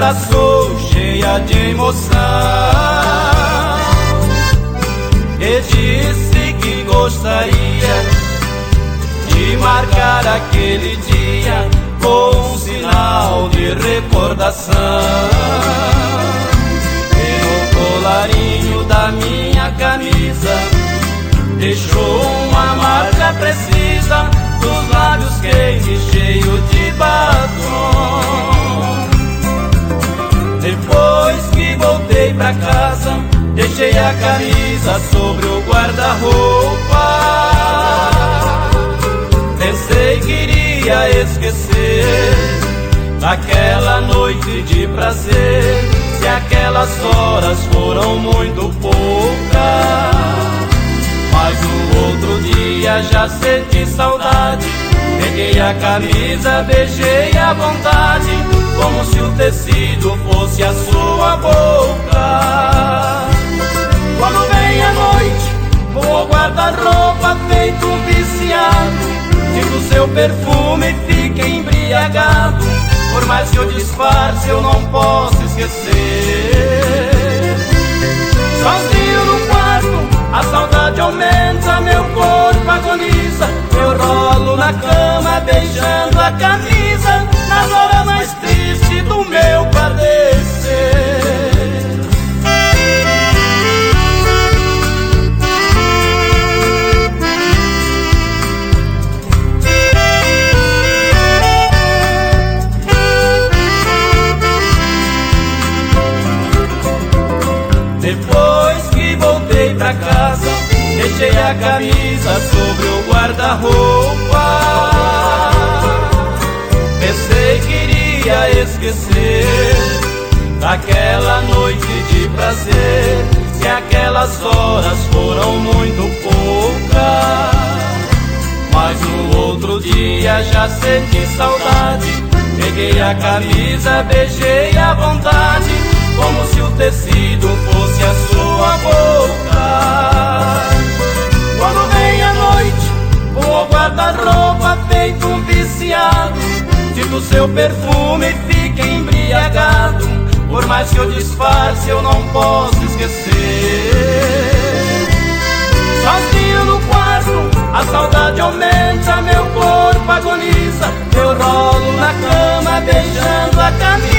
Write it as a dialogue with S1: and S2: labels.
S1: abraçou cheia de emoção e disse que gostaria de marcar aquele dia com um sinal de recordação. E no colarinho da minha camisa deixou uma marca precisa dos lábios quentes cheios de batom. Depois que voltei pra casa, deixei a camisa sobre o guarda-roupa. Pensei que iria esquecer daquela noite de prazer, se aquelas horas foram muito poucas. Mas no outro dia já senti saudade, peguei a camisa, beijei à vontade, como se o tecido fosse a sua boca. Quando vem a noite, vou ao guarda-roupa feito um viciado, sinto seu perfume e fico embriagado. Por mais que eu disfarce, eu não posso esquecer. Sozinho no quarto, a saudade aumenta, meu corpo agoniza. Eu rolo na cama, beijando a camisa, nas horas mais tristes do meu padecer. Depois que voltei pra casa, deixei a camisa sobre o guarda-roupa. Pensei que iria esquecer daquela noite de prazer, se aquelas horas foram muito poucas. Mas no outro dia já senti saudade, peguei a camisa, beijei à vontade, como se o tecido fosse a sua boca. Quando vem a noite, vou ao guarda-roupa feito um viciado, sinto seu perfume e fico embriagado. Por mais que eu disfarce, eu não posso esquecer. Sozinho no quarto, a saudade aumenta, meu corpo agoniza. Eu rolo na cama, beijando a camisa,